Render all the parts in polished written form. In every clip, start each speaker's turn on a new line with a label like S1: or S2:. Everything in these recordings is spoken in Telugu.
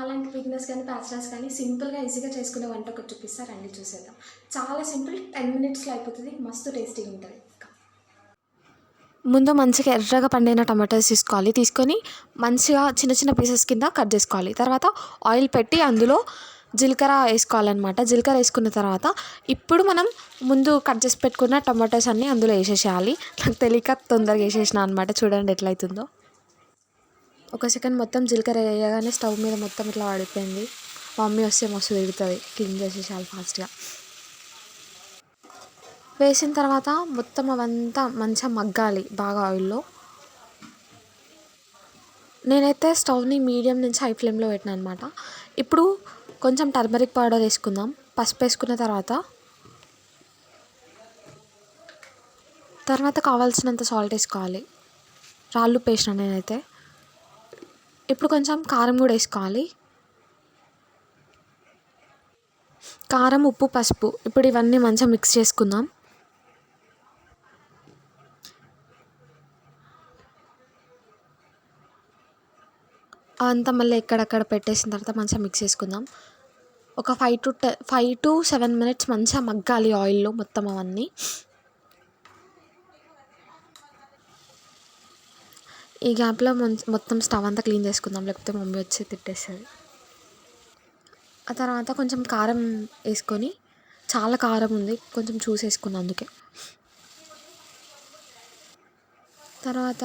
S1: అలాంటి బిగినర్స్ కానీ బ్యాచిలర్స్ కానీ సింపుల్గా ఈజీగా చేసుకునే వంట ఒకటి చూపిస్తారు, రండి చూసేద్దాం. చాలా సింపుల్, 10 మినిట్స్లో అయిపోతుంది, మస్తు టేస్టీగా ఉంటుంది. ముందు మంచిగా ఎర్రగా పండిన టమాటాస్ తీసుకొని మంచిగా చిన్న చిన్న పీసెస్ కింద కట్ చేసుకోవాలి. తర్వాత ఆయిల్ పెట్టి అందులో జీలకర్ర వేసుకోవాలన్నమాట. జీలకర్ర వేసుకున్న తర్వాత ఇప్పుడు మనం ముందు కట్ చేసి పెట్టుకున్న టమాటాస్ అన్నీ అందులో వేసేసేయాలి. నాకు తెలియక తొందరగా వేసేసిన అనమాట. చూడండి ఎట్లయితుందో. ఒక సెకండ్ మొత్తం జీలకర్ర వేయగానే స్టవ్ మీద మొత్తం ఇట్లా పడిపోయింది. మమ్మీ వస్తే మస్తు తిరుగుతుంది, క్లీన్ చేసేసాలి ఫాస్ట్గా. వేసిన తర్వాత మొత్తం అవంతా మంచిగా మగ్గాలి బాగా ఆయిల్లో. నేనైతే స్టవ్ని మీడియం నుంచి హై ఫ్లేమ్లో పెట్టినా అనమాట. ఇప్పుడు కొంచెం టర్మరిక్ పౌడర్ వేసుకుందాం. పసుపు వేసుకున్న తర్వాత కావాల్సినంత సాల్ట్ వేసుకోవాలి. రాళ్ళు పేసిన నేనైతే. ఇప్పుడు కొంచెం కారం కూడా వేసుకోవాలి. కారం, ఉప్పు, పసుపు ఇప్పుడు ఇవన్నీ మంచిగా మిక్స్ చేసుకుందాం. అంతా మళ్ళీ ఎక్కడక్కడ పెట్టేసిన తర్వాత మంచిగా మిక్స్ చేసుకుందాం. ఒక 5 to 7 minutes మంచిగా మగ్గాలి ఆయిల్లో మొత్తం అవన్నీ. ఈ గ్యాప్లో మొత్తం స్టవ్ అంతా క్లీన్ చేసుకుందాం, లేకపోతే మమ్మీ వచ్చి తిట్టేస్తుంది. ఆ తర్వాత కొంచెం కారం వేసుకొని, చాలా కారం ఉంది కొంచెం చూసేసుకున్నాను అందుకే. తర్వాత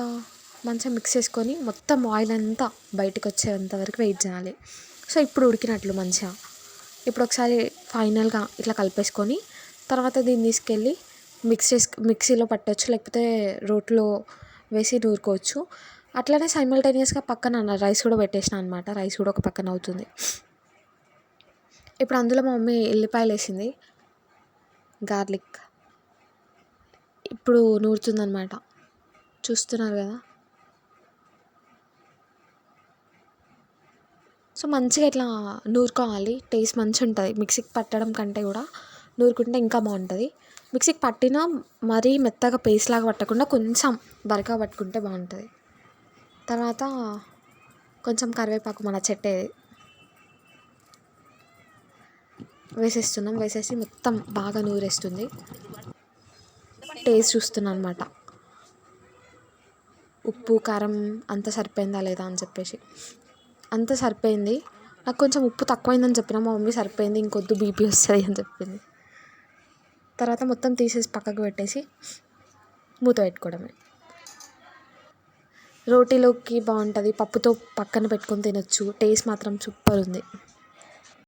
S1: మంచిగా మిక్స్ చేసుకొని మొత్తం ఆయిల్ అంతా బయటకు వచ్చేంత వరకు వెయిట్ చేయాలి. సో ఇప్పుడు ఉడికినట్లు మంచిగా. ఇప్పుడు ఒకసారి ఫైనల్గా ఇట్లా కలిపేసుకొని తర్వాత దీన్ని తీసుకెళ్ళి మిక్సీలో పట్టవచ్చు, లేకపోతే రోట్లో వేసి నూరుకోవచ్చు. అట్లనే సైమల్టేనియస్గా పక్కన రైస్ కూడా పెట్టేసిన అనమాట. రైస్ కూడా ఒక పక్కన అవుతుంది. ఇప్పుడు అందులో మా మమ్మీ ఎల్లిపాయలు వేసింది, గార్లిక్. ఇప్పుడు నూరుతుందన్నమాట, చూస్తున్నారు కదా. సో మంచిగా ఇట్లా నూరుకోవాలి, టేస్ట్ మంచిగా ఉంటుంది. మిక్సీకి పట్టడం కంటే కూడా నూరుకుంటే ఇంకా బాగుంటుంది. మిక్సీకి పట్టినా మరీ మెత్తగా పేస్ట్ లాగా పట్టకుండా కొంచెం బరకగా పట్టుకుంటే బాగుంటుంది. తర్వాత కొంచెం కరివేపాకు, మన చెట్టేది, వేసేస్తున్నాం. వేసేసి మొత్తం బాగా నూరేస్తుంది. టేస్ట్ చూస్తున్నాను అనమాట, ఉప్పు కారం అంత సరిపోయిందా లేదా అని చెప్పేసి. అంత సరిపోయింది. నాకు కొంచెం ఉప్పు తక్కువైందని చెప్పిన, మా మమ్మీ సరిపోయింది ఇంకొద్దు బీపీ వస్తుంది అని చెప్పింది. తర్వాత మొత్తం తీసేసి పక్కకు పెట్టేసి మూత పెట్టుకోవడమే. రోటీలోకి బాగుంటుంది, పప్పుతో పక్కన పెట్టుకొని తినొచ్చు. టేస్ట్ మాత్రం సూపర్ ఉంది.